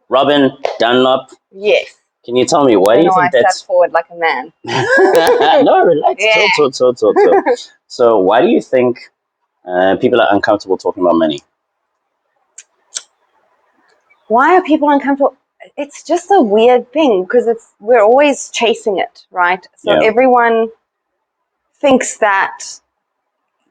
Robyn Dunlop. Yes. Can you tell me why do you think I that's... sat forward like a man. No, relax. Yeah. Chill. So why do you think people are uncomfortable talking about money? Why are people uncomfortable? It's just a weird thing because we're always chasing it, right? So everyone thinks that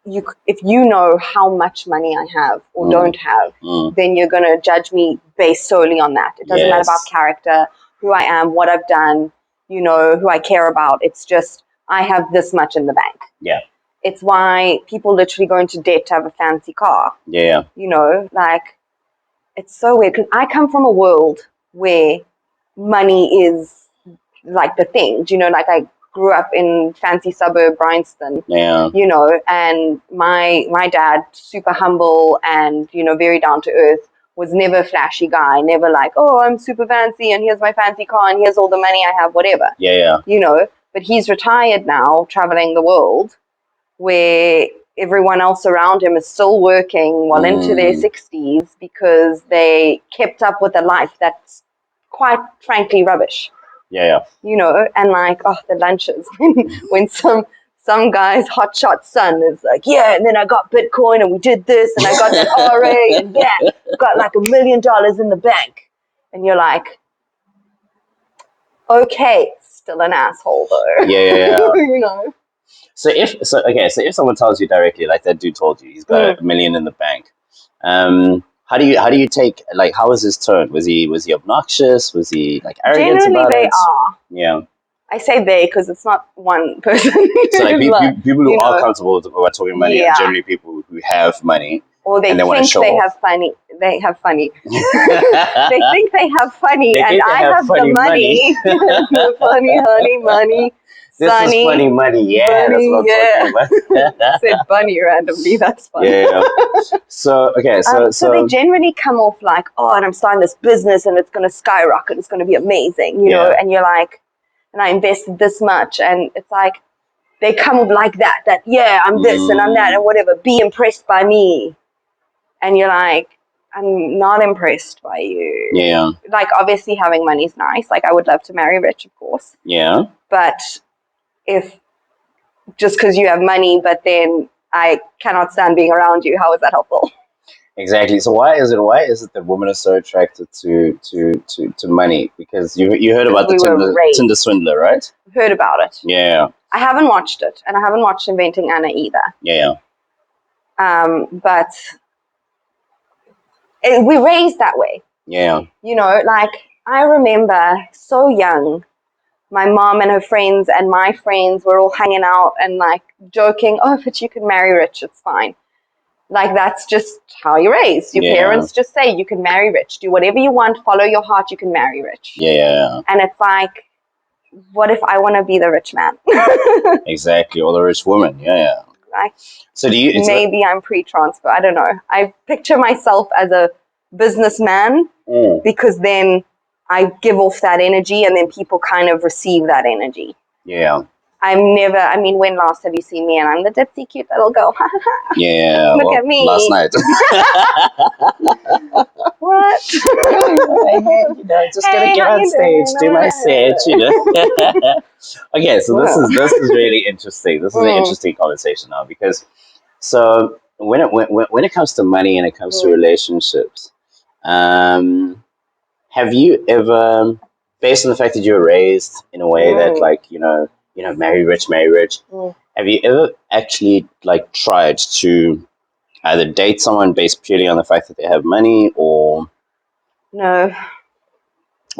if you know how much money I have or don't have, then you're going to judge me based solely on that. It doesn't matter about character, who I am, what I've done, who I care about. It's just, I have this much in the bank. Yeah. It's why people literally go into debt to have a fancy car. Yeah. It's so weird because I come from a world where money is like the thing. I grew up in fancy suburb Bryanston, and my dad, super humble and, very down to earth, was never a flashy guy, never like, oh, I'm super fancy and here's my fancy car and here's all the money I have, whatever. Yeah. But he's retired now, traveling the world, where everyone else around him is still working well into their 60s because they kept up with a life that's quite frankly rubbish. Yeah. And the lunches when some guy's hotshot son is like, yeah, and then I got Bitcoin and we did this and I got that RA and got like $1 million in the bank. And you're like, okay, still an asshole though. Yeah. So if someone tells you directly, like that dude told you, he's got $1 million in the bank, how do you take, like, how was his tone? Was he obnoxious? Was he like arrogant Generally about they it? are. Yeah. I say they because it's not one person. So like people who are comfortable with talking money are generally people who have money. Or they think they have funny. They have funny. They think they have funny, and I have the money. Funny, honey, money. This Sunny, is funny money, yeah. Bunny, That's what I'm talking about. Said bunny randomly. That's funny. Yeah. So they generally come off like, oh, and I'm starting this business, and it's going to skyrocket. It's going to be amazing, you know. And you're like, and I invested this much, and it's like they come up like that. Yeah, I'm this and I'm that and whatever. Be impressed by me, and you're like, I'm not impressed by you. Yeah. Like obviously having money is nice. Like I would love to marry rich, of course. Yeah. But if just because you have money, but then I cannot stand being around you, how is that helpful? Exactly. So why is it that women are so attracted to money? Because you heard about the Tinder swindler, right? Heard about it. Yeah. I haven't watched it, and I haven't watched Inventing Anna either. Yeah. But we're raised that way. Yeah. You know, like I remember so young, my mom and her friends and my friends were all hanging out and like joking, oh, but you can marry rich, it's fine. Like that's just how you're raised. Your parents just say you can marry rich. Do whatever you want, follow your heart, you can marry rich. Yeah. And it's like, what if I want to be the rich man? Exactly, or the rich woman, yeah. Like, so do you... Maybe I'm pre-transfer, I don't know. I picture myself as a businessman because then I give off that energy and then people kind of receive that energy. Yeah. When last have you seen me? And I'm the ditzy cute little girl. Yeah. Look at me. Last night. What? Just gonna get on stage, do my set, Okay, so this is really interesting. This is an interesting conversation now because so when it comes to money and it comes to relationships, have you ever, based on the fact that you were raised in a way that like, marry rich, have you ever actually like tried to either date someone based purely on the fact that they have money or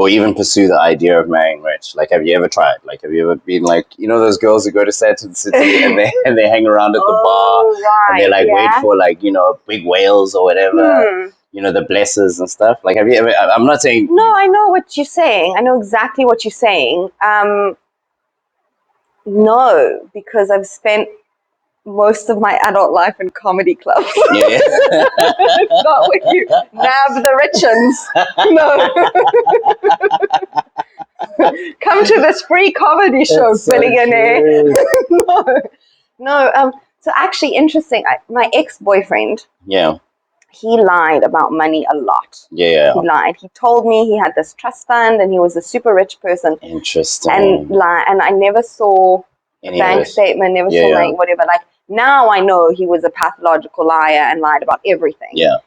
even pursue the idea of marrying rich? Like, have you ever tried? Like, have you ever been like, those girls who go to Saturn City and they hang around at the bar and they like wait for like, big whales or whatever, the blessers and stuff? Like, have you ever, I'm not saying. No, I know what you're saying. I know exactly what you're saying. No, because I've spent most of my adult life in comedy clubs. Yeah. It's not when you nab the richens. No. Come to this free comedy show, billionaire. No. So actually interesting. My ex-boyfriend, he lied about money a lot. Yeah. He lied. He told me he had this trust fund and he was a super rich person. Interesting. And I never saw a bank statement, never saw my whatever. Like, now I know he was a pathological liar and lied about everything. Yeah.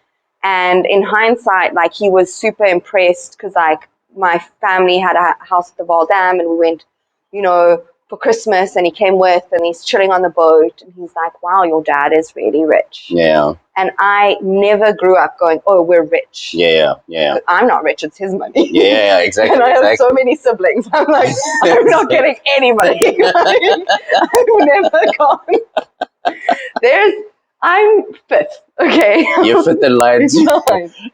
And in hindsight, like, he was super impressed because, like, my family had a house at the Val Dam and we went, you know, for Christmas, and he came with and he's chilling on the boat and he's like, wow, your dad is really rich. Yeah. And I never grew up going, oh, we're rich. Yeah. I'm not rich, it's his money. Yeah, exactly. And I have so many siblings. I'm like, I'm not getting any money. I've never gone. I'm fifth, okay? You're fifth in line.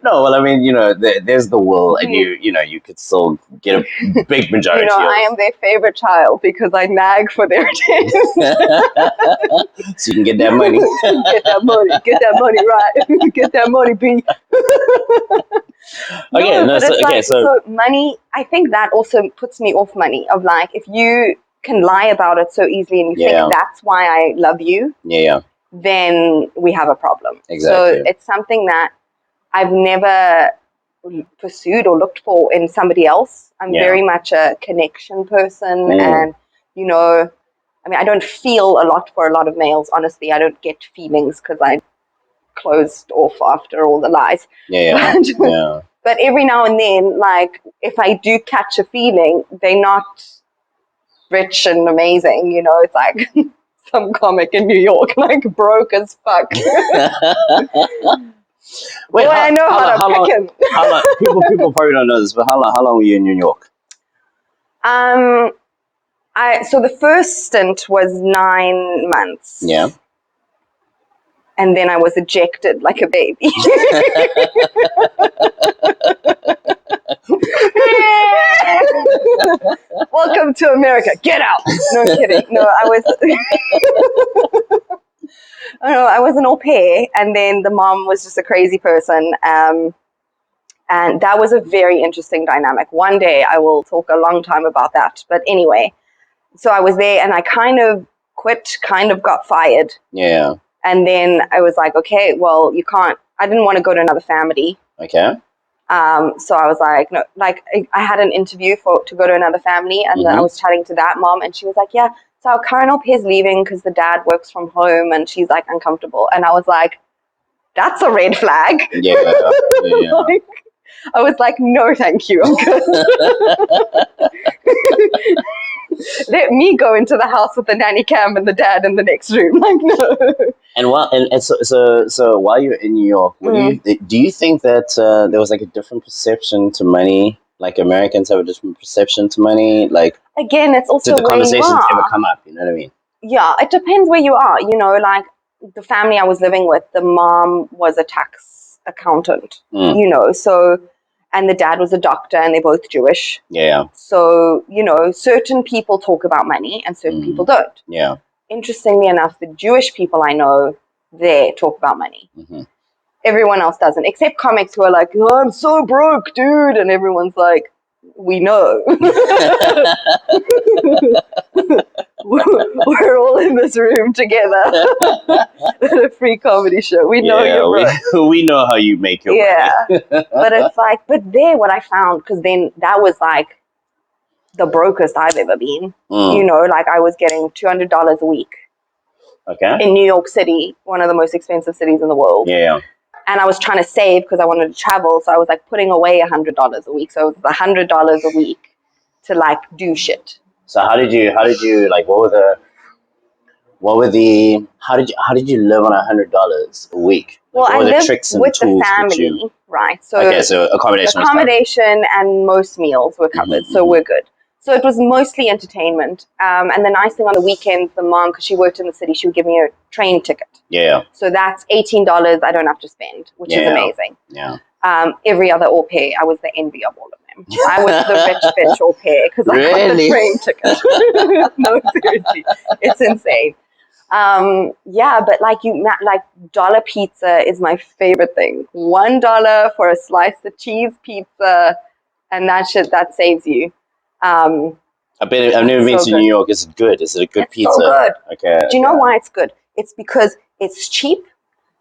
No, well, I mean, you know, there's the will, and you could still get a big majority. You know, I am their favorite child because I nag for their attention. So you can get that money. Get that money right. Get that money, B. So money, I think that also puts me off money, of like, if you can lie about it so easily and you think that's why I love you. Yeah. Then we have a problem. Exactly. So it's something that I've never pursued or looked for in somebody else. I'm very much a connection person, and, you know, I mean, I don't feel a lot for a lot of males, honestly. I don't get feelings because I closed off after all the lies. But every now and then, like, if I do catch a feeling, they're not rich and amazing, you know, it's like some comic in New York, like, broke as fuck. Wait, I know how to pick him. People probably don't know this, but how long were you in New York? So the first stint was 9 months. Yeah. And then I was ejected like a baby. Welcome to America. Get out. No kidding. No, I was an au pair, and then the mom was just a crazy person. And that was a very interesting dynamic. One day I will talk a long time about that. But anyway, so I was there and I kind of quit, kind of got fired. Yeah. And then I was like, okay, well, you can't, I didn't want to go to another family. Okay. So I was like, no, like, I had an interview to go to another family, and then I was chatting to that mom, and she was like, yeah, so our current au pair's leaving because the dad works from home and she's like uncomfortable. And I was like, that's a red flag. Yeah. Like, I was like, no, thank you, I'm good. Let me go into the house with the nanny cam and the dad in the next room. Like, no. And so while you're in New York, do you think that there was like a different perception to money? Like, Americans have a different perception to money? Like, again, it's also did the conversations ever come up? You know what I mean? Yeah, it depends where you are. You know, like, the family I was living with, the mom was a tax accountant. You know, so. And the dad was a doctor, and they're both Jewish. Yeah. So, you know, certain people talk about money and certain people don't. Yeah. Interestingly enough, the Jewish people I know, they talk about money. Everyone else doesn't, except comics who are like, oh, I'm so broke, dude. And everyone's like, we know. We're all in this room together at a free comedy show. We know you're broke. We know how you make your money. But it's like, but there, what I found, because then that was like the brokest I've ever been. You know, like, I was getting $200 a week. Okay. In New York City, one of the most expensive cities in the world. Yeah. And I was trying to save because I wanted to travel, so I was like putting away $100 a week. So it was $100 a week to, like, do shit. So how did you like, how did you live on $100 a week? Well, like, I lived tricks and with tools the family, right? So accommodation and most meals were covered, so we're good. So it was mostly entertainment. And the nice thing, on the weekends, the mom, because she worked in the city, she would give me a train ticket. Yeah. So that's $18 I don't have to spend, which is amazing. Yeah. Every other au pair, I was the envy of all of them. I was the rich bitch au pair because I got the train ticket. No, seriously, it's insane. But like dollar pizza is my favorite thing. $1 for a slice of cheese pizza, and that saves you. I've never been to New York. Is it good? Is it a good pizza? So good. Okay. Do you know why it's good? It's because it's cheap.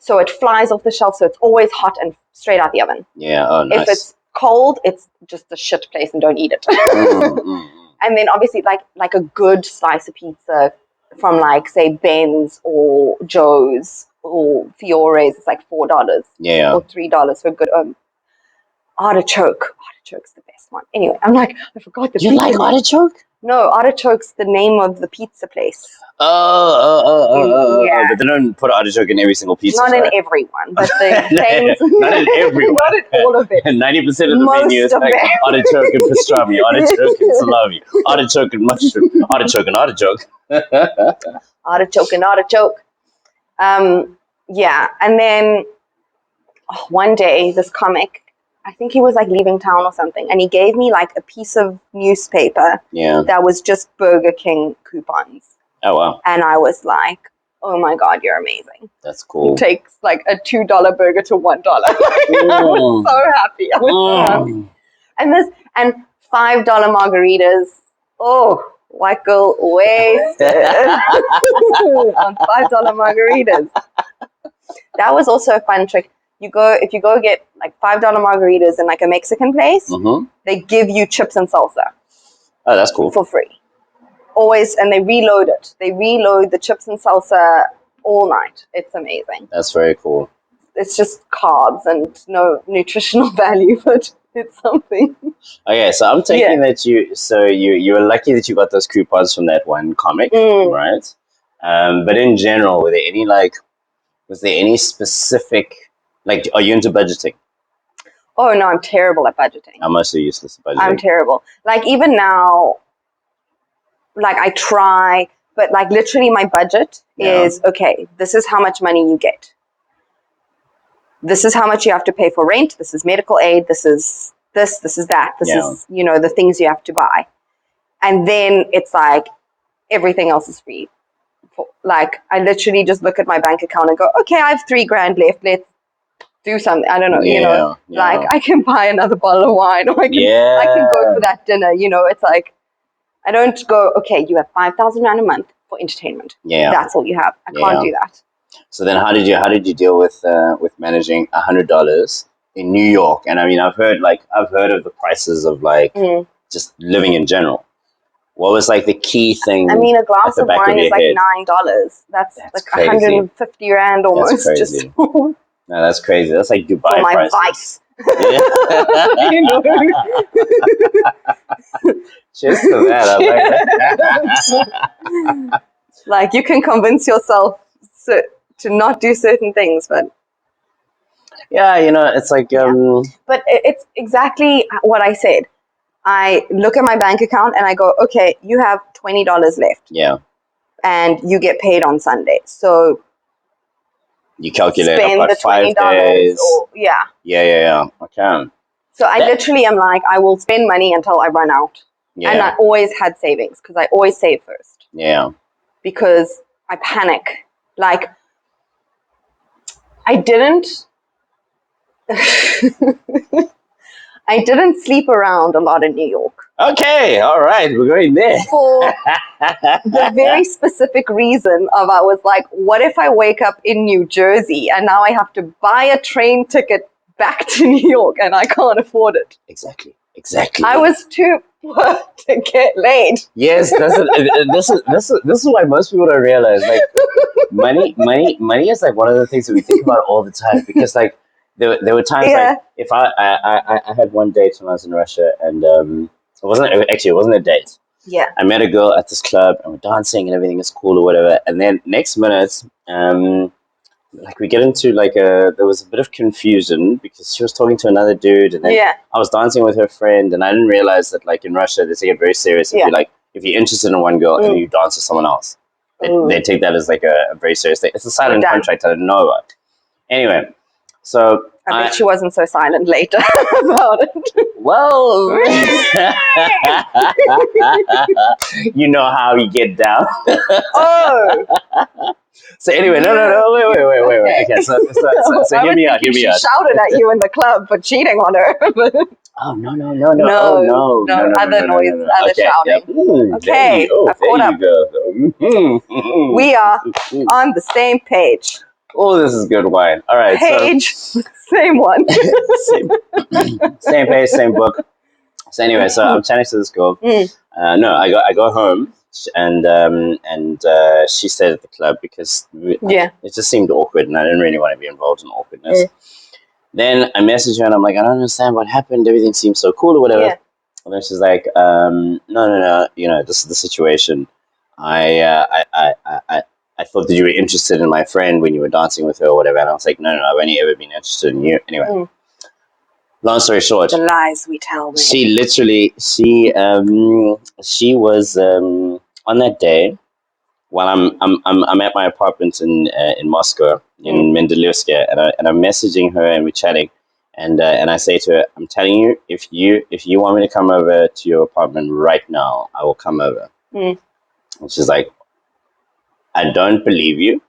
So it flies off the shelf, so it's always hot and straight out the oven. Yeah, oh, nice. If it's cold, it's just a shit place and don't eat it. And then obviously like a good slice of pizza from like, say, Ben's or Joe's or Fiore's, it's like $4 or $3 for a good artichoke. Artichoke's the best one. Anyway, I'm like, I forgot the You like artichoke? No, artichoke's the name of the pizza place. Oh, but they don't put artichoke in every single pizza. Not in every one, but the things. Not in every one. Not in all of it. 90% of the menu is like artichoke and pastrami, artichoke and salami, artichoke and mushroom, artichoke and artichoke. Artichoke and artichoke. Yeah, and then one day this comic, I think he was like leaving town or something, and he gave me like a piece of newspaper that was just Burger King coupons. Oh, wow. And I was like, oh my God, you're amazing. That's cool. It takes like a $2 burger to $1. I was so happy. I was so happy. And $5 margaritas. Oh, white girl wasted on $5 margaritas. That was also a fun trick. If you go get like $5 margaritas in like a Mexican place, they give you chips and salsa. Oh, that's cool. For free. Always, and they reload it. They reload the chips and salsa all night. It's amazing. That's very cool. It's just carbs and no nutritional value, but it's something. Okay, so I'm taking that you were lucky that you got those coupons from that one comic, right? But in general, was there any specific, like, are you into budgeting? Oh no, I'm terrible at budgeting. I'm mostly useless at budgeting. I'm terrible. Like even now, like I try, but like literally my budget is, okay, this is how much money you get. This is how much you have to pay for rent. This is medical aid. This is this is that. This is, the things you have to buy. And then it's like everything else is free. Like I literally just look at my bank account and go, okay, I have $3,000 left. Let's do something. I don't know, like I can buy another bottle of wine, or I can go for that dinner. It's like, I don't go, okay, you have 5,000 Rand a month for entertainment. Yeah. That's all you have. I can't do that. So then how did you deal with managing $100 in New York? And I mean, I've heard of the prices of like just living in general. What was like the key thing? I mean, a glass of wine is like $9. That's like crazy. 150 Rand almost. That's crazy. No, that's crazy. That's like Dubai for my prices. vice. Cheers to that. I like that. Like you can convince yourself to not do certain things, but it's like but it's exactly what I said. I look at my bank account and I go, okay, you have $20 left. Yeah. And you get paid on Sunday. So you calculate spend about the $20 5 days. Yeah. Okay. So I literally am like, I will spend money until I run out. Yeah. And I always had savings because I always save first. Yeah. Because I panic. Like, I didn't sleep around a lot in New York. Okay, all right, we're going there. For the very specific reason of I was like, what if I wake up in New Jersey and now I have to buy a train ticket back to New York and I can't afford it? Exactly. I was too poor to get laid. Yes, this is why most people don't realize, like, money is like one of the things that we think about all the time, because like there were times like if I had one date when I was in Russia, and it wasn't a date. Yeah. I met a girl at this club and we're dancing and everything is cool or whatever, and then next minute like we get into like there was a bit of confusion because she was talking to another dude, and then I was dancing with her friend, and I didn't realize that like in Russia they take it very serious if you're interested in one girl and then you dance with someone else. They take that as like a very serious thing. It's a silent contract I didn't know about. Anyway, so I bet she wasn't so silent later about it. Well, you know how you get down. Oh. So anyway, no, wait. Okay, so hear me out. She shouted at you in the club for cheating on her. Oh no! Other noises, other shouting. Yeah. Ooh, okay, I've caught up. Go. We are on the same page. Oh, this is good wine. All right. Page, same one. Same page, same book. So anyway, so I'm chatting to this girl. No, I go home and she stayed at the club because it just seemed awkward and I didn't really want to be involved in awkwardness. Then I message her and I'm like, I don't understand what happened. Everything seems so cool or whatever. Yeah. And then she's like, no. You know, this is the situation. I thought that you were interested in my friend when you were dancing with her or whatever. And I was like, no, I've only ever been interested in you. Anyway, long story short, the lies we tell. Me. She literally, she was on that day while I'm at my apartment in Moscow in Mendeleevsk, and I'm messaging her and we're chatting, and I say to her, I'm telling you, if you want me to come over to your apartment right now, I will come over. And she's like, I don't believe you,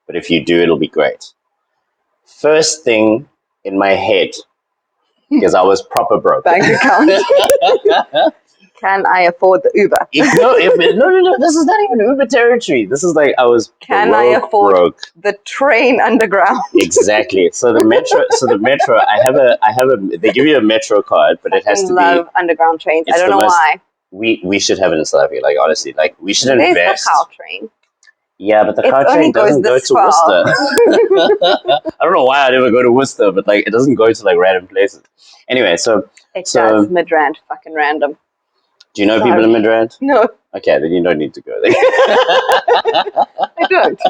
but if you do, it'll be great. First thing in my head, because I was proper broke. Bank account. Can I afford the Uber? No. This is not even Uber territory. This is like I was. Can I afford the train underground? Exactly. So the metro. I have a. They give you a metro card, but it has to be. I love underground trains. I don't know why. We should have it in South Africa. Like honestly, like we should invest. There's the cow train. Yeah, but the car train doesn't go to Worcester. I don't know why I never go to Worcester, but like it doesn't go to like random places. Anyway, so it does. Midrand, fucking random. Do you know people in Midrand? No. Okay, then you don't need to go there. I don't.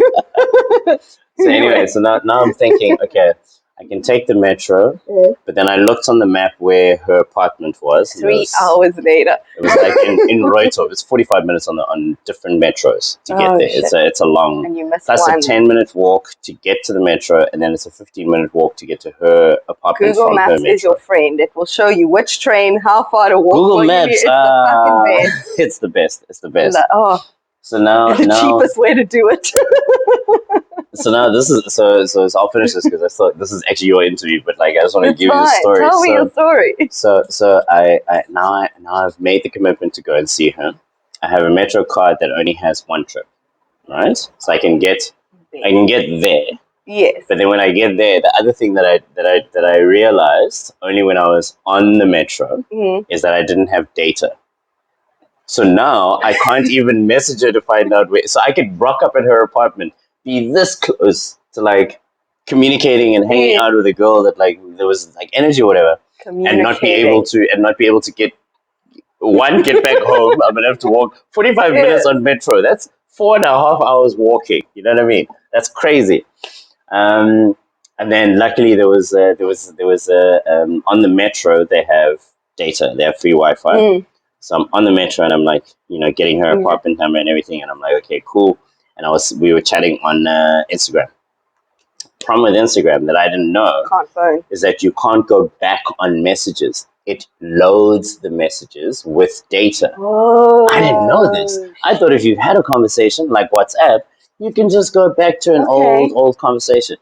So anyway, so now I'm thinking, okay, I can take the metro, but then I looked on the map where her apartment was. 3 hours later. It was like in Roito. It's 45 minutes on different metros to get there. Shit. It's a long. And you missed that's one. A 10-minute walk to get to the metro, and then it's a 15-minute walk to get to her apartment. Google Maps is your friend. It will show you which train, how far to walk. Google Maps. It's the fucking best. It's the best. It's the best. So it's the cheapest way to do it. So now this is so I'll finish this because I thought this is actually your interview, but like I just want to give you the story. Tell me your story. So now I've made the commitment to go and see her. I have a metro card that only has one trip, right? So I can get there. Yes. But then when I get there, the other thing that I realized only when I was on the metro is that I didn't have data. So now I can't even message her to find out where. So I could rock up at her apartment, be this close to like communicating and hanging out with a girl that like there was like energy or whatever, and not be able to get back home. I'm gonna have to walk 45 minutes on metro. That's 4.5 hours walking. You know what I mean? That's crazy. And then luckily there was on the metro they have data. They have free Wi-Fi. So I'm on the metro and I'm like, getting her apartment number and everything. And I'm like, okay, cool. And we were chatting on Instagram. Problem with Instagram that I didn't know is that you can't go back on messages. It loads the messages with data. Oh. I didn't know this. I thought if you've had a conversation like WhatsApp, you can just go back to an old conversation.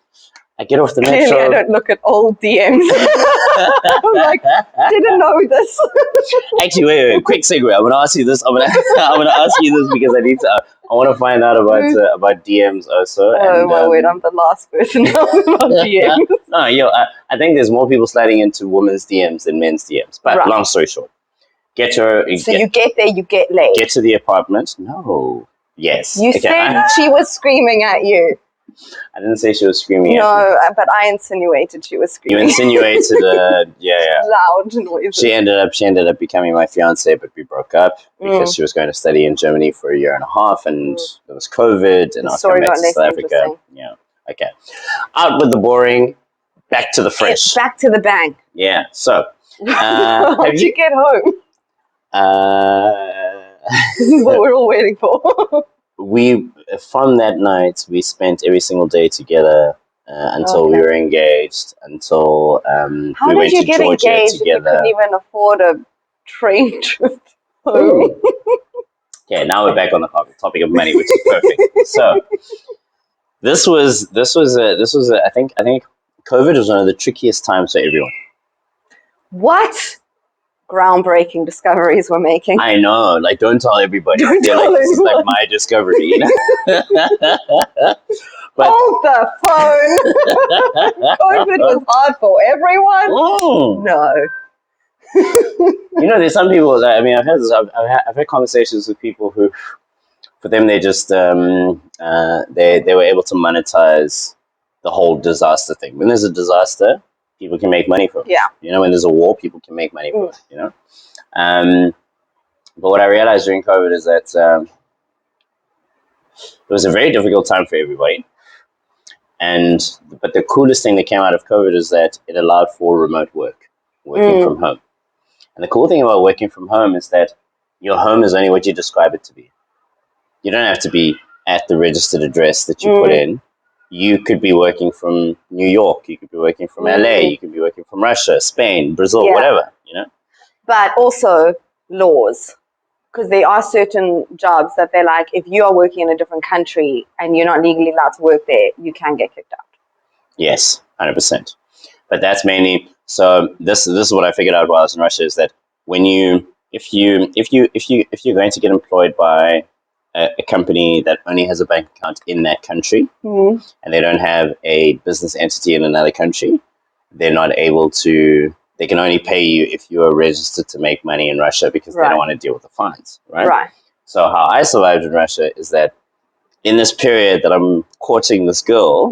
I get off the metro. Clearly, I don't look at old DMs. I'm like, didn't know this. Actually, wait, quick segue. I'm gonna ask you this. I'm gonna ask you this because I want to find out about DMs also. Oh my word! I'm the last person to know about DMs. No, I think there's more people sliding into women's DMs than men's DMs. But long story short, you get there, you get late. Get to the apartment. No. Yes. You said she was screaming at you. I didn't say she was screaming at me. No, but I insinuated she was screaming. You insinuated, loud noises. She ended up becoming my fiance, but we broke up because she was going to study in Germany for 1.5 years, and there was COVID, and I was coming back to South Africa. Yeah. Okay. Out with the boring, back to the fresh. Back to the bang. Yeah. So, how did you get home? This is what we're all waiting for. From that night, we spent every single day together until we were engaged, until we went to Georgia together. How did you get engaged if you couldn't even afford a train trip home? Okay, now we're back on the topic of money, which is perfect. So this was I think COVID was one of the trickiest times for everyone. What? groundbreaking discoveries we're making. I know. Like, don't tell everybody. Don't tell anyone. This is like my discovery. You know? But, hold the phone. COVID was hard for everyone. No. You know, there's some people that, I mean, I've had conversations with people who, for them, they just they were able to monetize the whole disaster thing. When there's a disaster, people can make money from it. Yeah. You know, when there's a war, people can make money from it. You know, but what I realized during COVID is that it was a very difficult time for everybody. But the coolest thing that came out of COVID is that it allowed for remote work, working from home. And the cool thing about working from home is that your home is only what you describe it to be. You don't have to be at the registered address that you put in. You could be working from New York. You could be working from LA. You could be working from Russia, Spain, Brazil, whatever, you know? But also laws. Because there are certain jobs that they're like, if you are working in a different country and you're not legally allowed to work there, you can get kicked out. Yes, 100%. But that's mainly, so this is what I figured out while I was in Russia, is that if you're going to get employed by a company that only has a bank account in that country and they don't have a business entity in another country, they're not able to. They can only pay you if you are registered to make money in Russia because they don't want to deal with the fines, right? Right. So how I survived in Russia is that in this period that I'm courting this girl,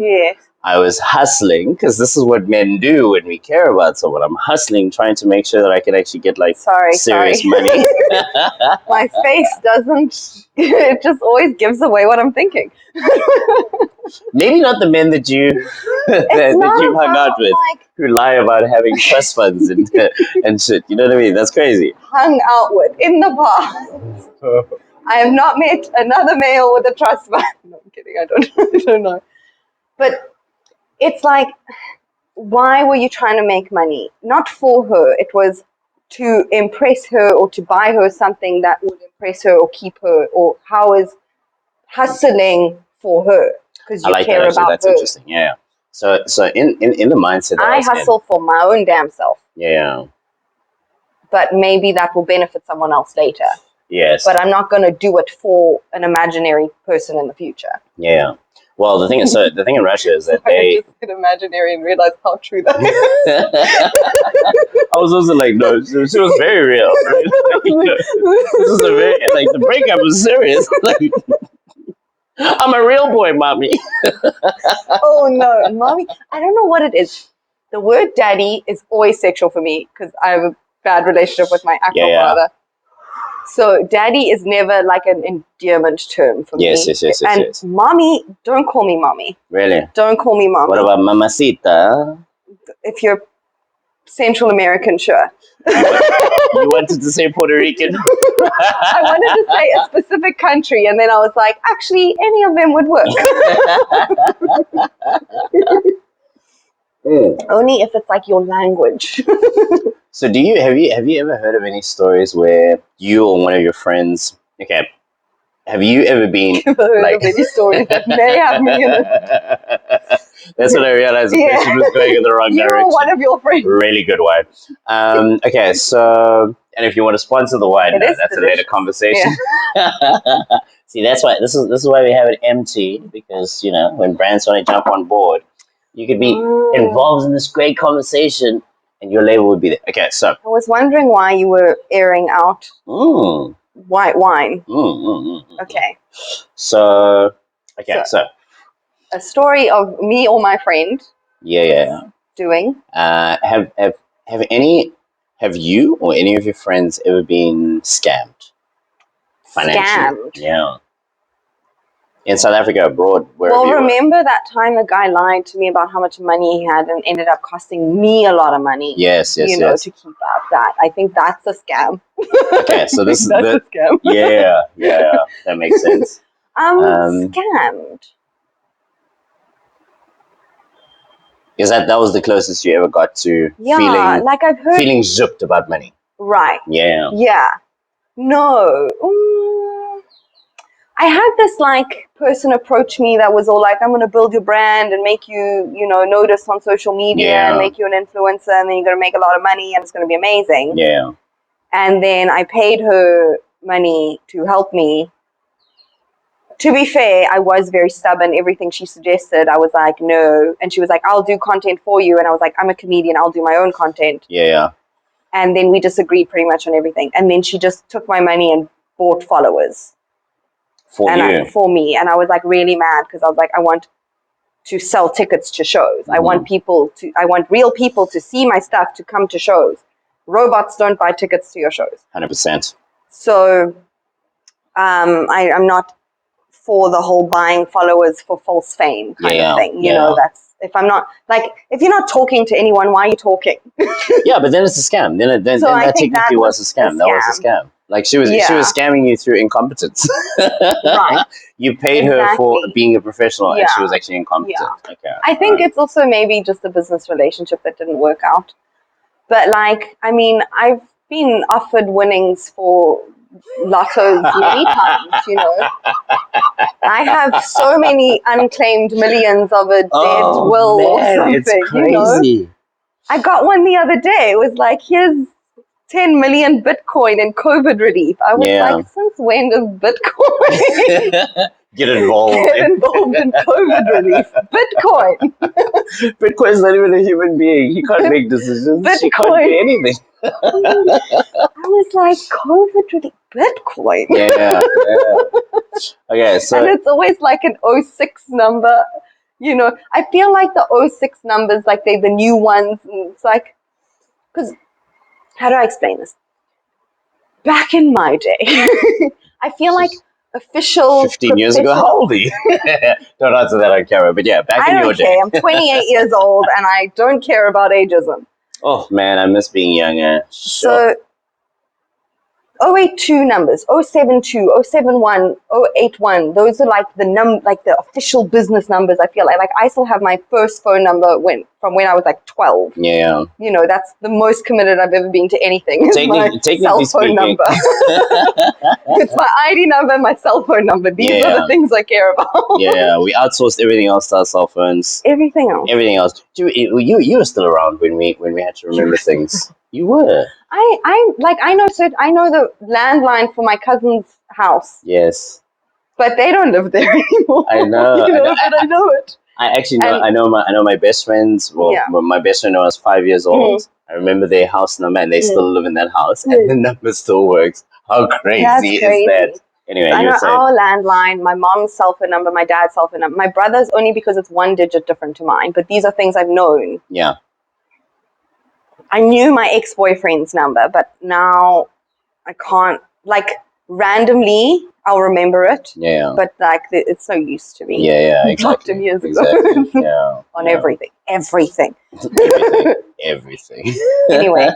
I was hustling, because this is what men do when we care about someone. I'm hustling, trying to make sure that I can actually get like serious money. My face doesn't, it just always gives away what I'm thinking. Maybe not the men that you've hung out with, who lie about having trust funds and shit. You know what I mean? That's crazy. Hung out with in the past. I have not met another male with a trust fund. No, I'm kidding. I don't know. But it's like, why were you trying to make money? Not for her. It was to impress her or to buy her something that would impress her or keep her. Or how is hustling for her? Because you care about her. That's interesting. Yeah. So in the mindset that I hustle for my own damn self. Yeah. But maybe that will benefit someone else later. Yes. But I'm not going to do it for an imaginary person in the future. Yeah. Well, the thing in Russia is that they... I just did imaginary and realized how true that is. I was also like, no, she was very real. Right? This is a very, like, the breakup was serious. Like, I'm a real boy, mommy. Oh, no, mommy. I don't know what it is. The word daddy is always sexual for me because I have a bad relationship with my actual father. So daddy is never like an endearment term for me. Yes. And mommy, don't call me mommy. Really? Don't call me mommy. What about mamacita? If you're Central American, sure. You wanted to say Puerto Rican? I wanted to say a specific country, and then I was like, actually, any of them would work. Only if it's like your language. So have you ever heard of any stories where you or one of your friends, have you ever been like any stories that may have me in it? That's when I realized the question was going in the wrong direction. You or one of your friends. Really good wine. Okay, so, and if you want to sponsor the wine, that's a later conversation. Yeah. See, that's why this is why we have it empty, because when brands want to jump on board, you could be involved in this great conversation, and your label would be there. Okay, so I was wondering why you were airing out white wine. Okay. So a story of me or my friend. Doing. Have you or any of your friends ever been scammed financially? Scammed? Yeah. In South Africa, abroad, wherever Well, remember that time the guy lied to me about how much money he had and ended up costing me a lot of money? Yes. To keep up that. I think that's a scam. Okay, so this is a scam. Yeah, that makes sense. Scammed. Is that was the closest you ever got to feeling, like I've heard, feeling zooped about money? Right. Yeah. Yeah. No. I had this like person approach me that was all like, I'm going to build your brand and make you, notice on social media and make you an influencer, and then you're going to make a lot of money and it's going to be amazing. Yeah. And then I paid her money to help me. To be fair, I was very stubborn. Everything she suggested, I was like, no. And she was like, I'll do content for you. And I was like, I'm a comedian. I'll do my own content. Yeah. And then we disagreed pretty much on everything. And then she just took my money and bought followers. For me. And I was like really mad because I was like, I want to sell tickets to shows. I want real people to see my stuff, to come to shows. Robots don't buy tickets to your shows. 100%. So I'm not for the whole buying followers for false fame kind of thing. You know, that's, if I'm not, like, if you're not talking to anyone, why are you talking? Yeah, but then it's a scam. Then that technically was a scam. That was a scam. Like, she was scamming you through incompetence. Right. You paid her for being a professional, and she was actually incompetent. Yeah. Okay. I think it's also maybe just a business relationship that didn't work out. But, like, I mean, I've been offered winnings for lottos many times, you know. I have so many unclaimed millions of a dead will or something. It's crazy. You know? I got one the other day. It was like, here's 10 million Bitcoin in COVID relief. I was like, since when does Bitcoin get involved in COVID relief? Bitcoin. Bitcoin's not even a human being. He can't make decisions. He can't do anything. I was like, COVID relief, Bitcoin. Yeah. Okay, so. And it's always like an 06 number. You know, I feel like the 06 numbers, like they're the new ones. And it's like, because, how do I explain this? Back in my day, I feel like official 15 years ago. How old are you? Don't answer that on camera, but yeah, back in your day. I don't care. I'm 28 years old and I don't care about ageism. Oh man, I miss being younger. So 082 numbers, 072, 071, 081, those are like the official business numbers. I feel like I still have my first phone number from when I was like 12. Yeah. You know, that's the most committed I've ever been to anything. It's my cell phone number. It's my ID number and my cell phone number. These are the things I care about. Yeah, we outsourced everything else to our cell phones. Everything else. You were still around when we had to remember things. You were. I know the landline for my cousin's house. Yes. But they don't live there anymore. I know. But I know it. I actually know. I know my best friends. Well, my best friend when I was 5 years old. Mm-hmm. I remember their house number, and they still live in that house, and the number still works. How crazy is that? Anyway, I know our landline, my mom's cell phone number, my dad's cell phone number. My brother's only because it's one digit different to mine. But these are things I've known. Yeah. I knew my ex-boyfriend's number, but now I can't. Like, randomly, I'll remember it. Yeah. But, like, it's no use to me. Yeah, exactly. I talked to him years ago. Yeah. On everything. Everything. Everything. Anyway.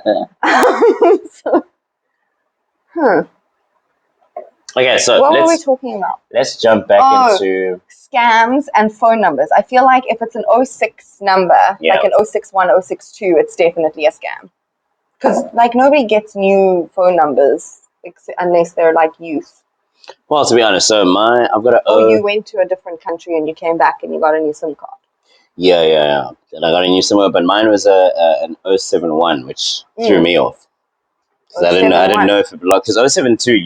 Okay, so what were we talking about? Let's jump back into scams and phone numbers. I feel like if it's an 06 number, like an 061, 062, it's definitely a scam. Because, like, nobody gets new phone numbers unless they're, like, youth. Well, to be honest, so I've got you went to a different country and you came back and you got a new SIM card. Yeah. And I got a new SIM card, but mine was an 071, which threw me off. I didn't know if it belonged, because 072,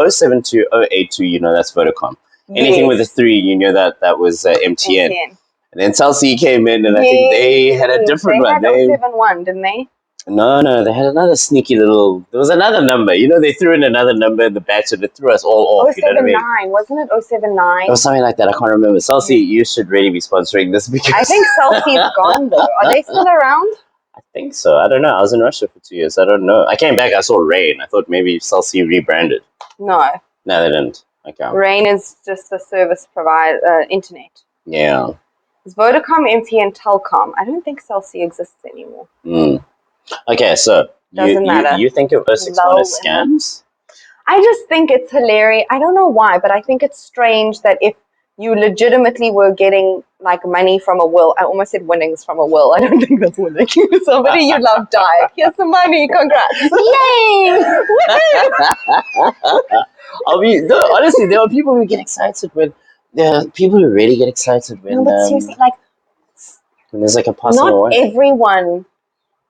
072, 082, that's Vodacom. Anything with a 3, that was MTN. And then Telcel came in, and I think they had a different one. They had 071, didn't they? No, they had another sneaky little. There was another number. They threw in another number in the batch, and it threw us all off. 079, wasn't it? 079. Or something like that. I can't remember. Telcel, you should really be sponsoring this, because I think Telcel's gone though. Are they still around? I think so. I don't know. I was in Russia for 2 years. I don't know. I came back. I saw Rain. I thought maybe Telcel rebranded. No, they didn't. Okay. Rain is just a service provider, internet. Yeah. It's Vodacom, MTN, Telcom. I don't think Telcel exists anymore. Okay, so you think of 061 as scams? I just think it's hilarious. I don't know why, but I think it's strange that if you legitimately were getting, like, money from a will. I almost said winnings from a will. I don't think that's winning. Somebody you love died. Here's some money. Congrats. Yay! Honestly, there are people who get excited when. There are people who really get excited when. No, but seriously, like, when there's like a passing away. Not everyone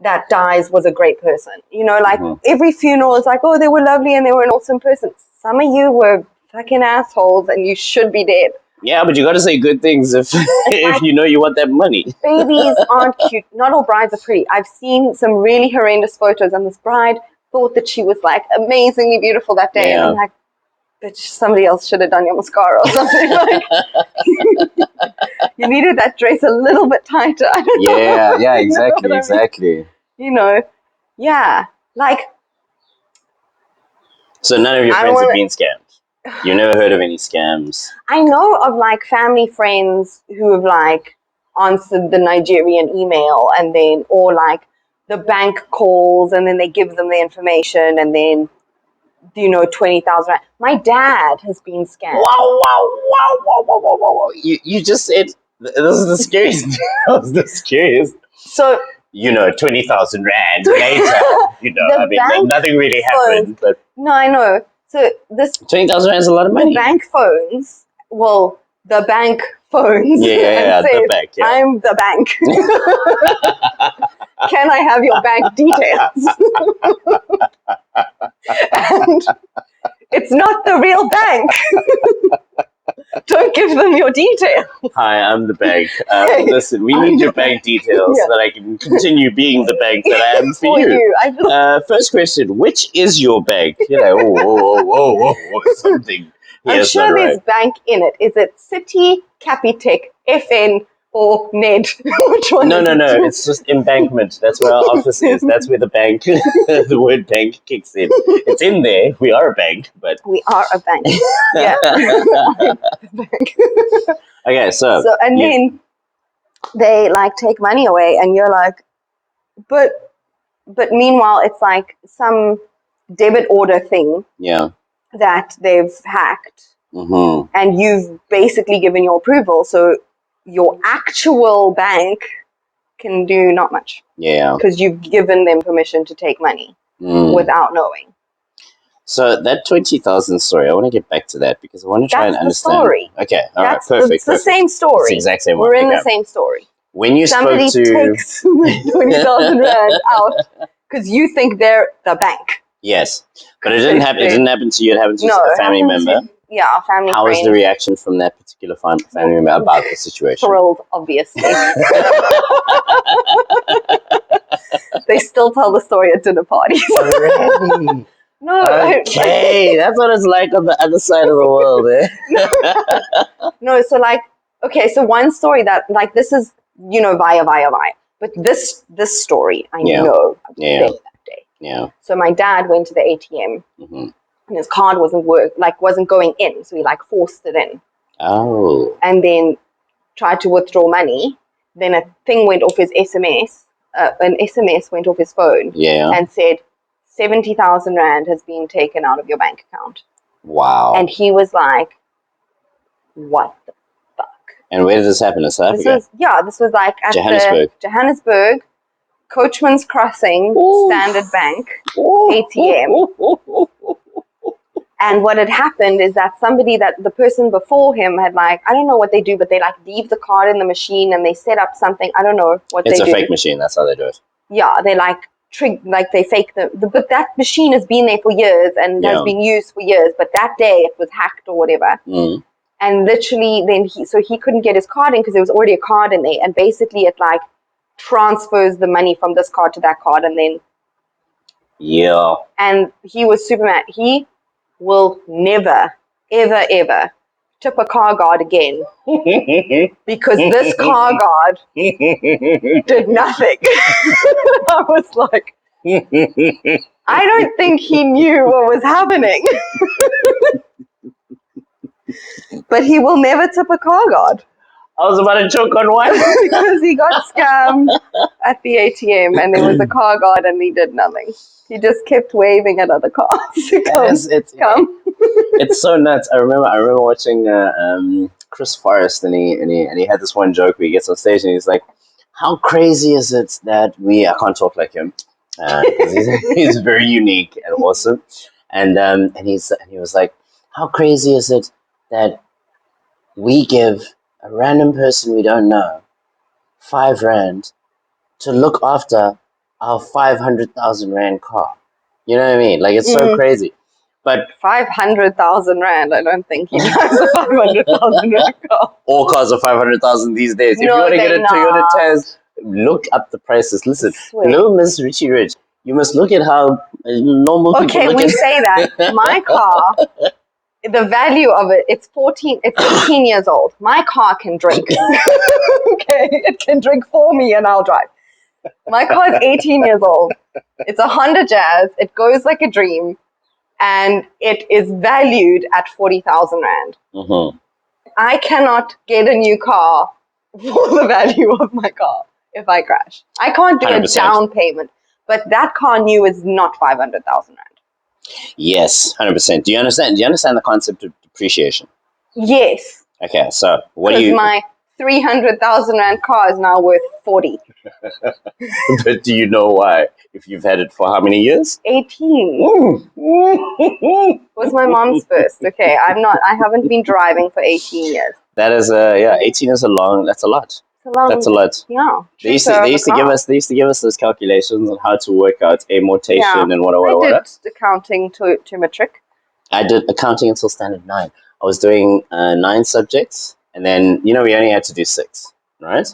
that dies was a great person. Like every funeral is like, oh, they were lovely and they were an awesome person. Some of you were fucking assholes and you should be dead. Yeah, but you got to say good things if like, you want that money. Babies aren't cute. Not all brides are pretty. I've seen some really horrendous photos, and this bride thought that she was like amazingly beautiful that day, and I'm like, bitch, somebody else should have done your mascara or something. Like, you needed that dress a little bit tighter. Yeah, exactly. Yeah, like. So none of your friends have been scammed. You never heard of any scams? I know of like family friends who have like answered the Nigerian email and then, or like the bank calls and then they give them the information and then, 20,000 rand. My dad has been scammed. Wow. You just said, this is the scariest. That was the scariest. So, 20,000 rand later, nothing really happened. But no, I know. So this 20,000 rand is a lot of money. The bank phones. Well, the bank phones. Yeah, says, the bank. Yeah. I'm the bank. Can I have your bank details? And it's not the real bank. Don't give them your details. Hi, I'm the bank. Listen, we need your bank details so that I can continue being the bank that I am for you. First question, which is your bank? You're like, whoa, something. I'm sure there's bank in it. Is it City, Capitec, FN, or Ned? Which one? No. It's just embankment. That's where our office is. That's where the bank, the word bank kicks in. It's in there. We are a bank, but we are a bank. Yeah, bank. Okay, so and then they like take money away, and you're like, but meanwhile, it's like some debit order thing. Yeah. That they've hacked, and you've basically given your approval, so your actual bank can do not much. Yeah. Because you've given them permission to take money without knowing. So that 20,000 story, I want to get back to that because I want to try and understand. Story. Okay, all right, perfect. It's the same story. It's the exact same one. We're in the same story. When you Somebody spoke to... takes 20,000 rand out because you think they're the bank. Yes, but it didn't happen. It didn't happen to you. It happened to a family member. A family. How was the reaction from that particular family member about the situation? Thrilled, obviously. They still tell the story at dinner parties. Already? No. Okay, that's what it's like on the other side of the world, eh? No, so like, okay, so one story that like this is via, but this story I know. Yeah. Yeah. So my dad went to the ATM and his card wasn't going in. So he like forced it in. Oh. And then tried to withdraw money. Then a thing went off his SMS. An SMS went off his phone. Yeah. And said 70,000 rand has been taken out of your bank account. Wow. And he was like, what the fuck? And where did this happen? In South Africa? This was like at Johannesburg. Coachman's Crossing, Standard Bank, ATM. And what had happened is that the person before him had like, I don't know what they do, but they like leave the card in the machine and they set up something. I don't know what they do. It's a fake machine. That's how they do it. Yeah, they like they fake but that machine has been there for years and has been used for years. But that day it was hacked or whatever. And literally then he couldn't get his card in because there was already a card in there. And basically it like transfers the money from this card to that card and then and he was super mad. He will never ever tip a car guard again because this car guard did nothing. I was like, I don't think he knew what was happening. But he will never tip a car guard. I was about to choke on one. Because he got scammed at the ATM and there was a car guard and he did nothing. He just kept waving at other cars to come. It's so nuts. I remember watching Chris Forrest and he had this one joke where he gets on stage and he's like, how crazy is it that I can't talk like him because he's very unique and awesome. And he was like, how crazy is it that we give a random person we don't know 5 rand to look after a 500,000 rand car. You know what I mean? Like, it's so crazy. But 500,000 rand, I don't think he drives a 500,000 rand car. All cars are 500,000 these days. If you want to get a Toyota Taz, look up the prices. Listen, hello, Miss Richie Rich. You must look at how normal people look at. Okay, we say that. My car, the value of it, it's 18 years old. My car can drink. Okay, it can drink for me and I'll drive. My car is 18 years old. It's a Honda Jazz. It goes like a dream. And it is valued at 40,000 rand. Mm-hmm. I cannot get a new car for the value of my car if I crash. I can't do 100%. A down payment, but that car new is not 500,000 rand. Yes, 100%. Do you understand? Do you understand the concept of depreciation? Yes. Okay, so what do you? Because my 300,000 rand car is now worth 40. But do you know why? If you've had it for how many years? 18. It was my mom's first. Okay, I haven't been driving for 18 years. That is 18 is that's a lot. That's a lot. Yeah. They used to give us those calculations on how to work out amortization and what. I did accounting to matric. I did accounting until standard 9. I was doing 9 subjects, and then we only had to do 6, right?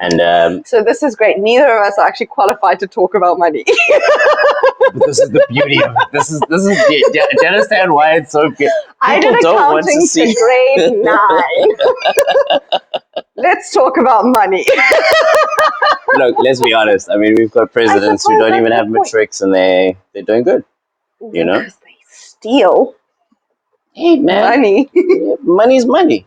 And so this is great. Neither of us are actually qualified to talk about money. But this is the beauty of it. This is. Do you understand why it's so good? I did accounting to grade 9. Let's talk about money. Look, let's be honest. I mean, we've got presidents who don't even have matrics, and they're doing good. Because they steal. Hey man, money. Money's money.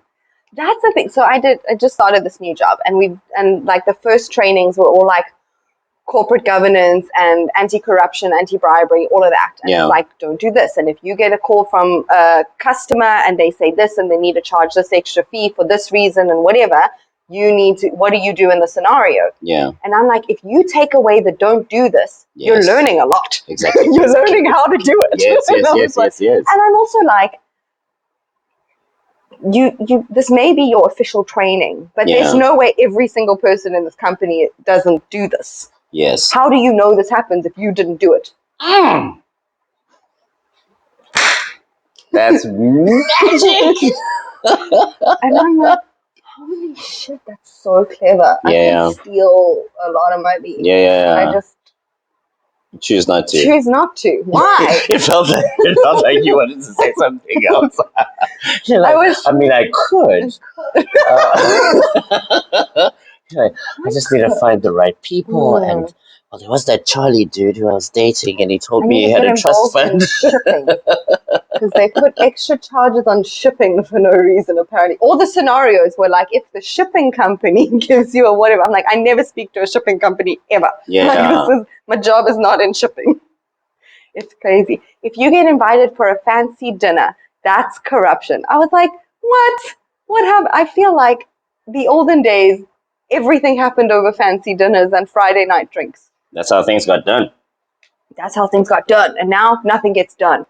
That's the thing. So I just started this new job, and like the first trainings were all like corporate governance and anti-corruption, anti-bribery, all of that. And it's like, don't do this. And if you get a call from a customer and they say this and they need to charge this extra fee for this reason and whatever, you need to, what do you do in the scenario? Yeah. And I'm like, if you take away the don't do this, you're learning a lot. Exactly. You're learning how to do it. Yes. And I'm also like, this may be your official training, but there's no way every single person in this company doesn't do this. Yes. How do you know this happens if you didn't do it? That's magic. And I'm like, holy shit, that's so clever. I can steal a lot of money. Yeah. I just choose not to. Why? It felt like you wanted to say something else. I could. I just need to find the right people. And there was that Charlie dude who I was dating, and he told me he had a trust fund. Because they put extra charges on shipping for no reason, apparently. All the scenarios were like, if the shipping company gives you a whatever. I'm like, I never speak to a shipping company ever. Yeah. My job is not in shipping. It's crazy. If you get invited for a fancy dinner, that's corruption. I was like, what? What happened? I feel like the olden days, everything happened over fancy dinners and Friday night drinks. That's how things got done. And now nothing gets done.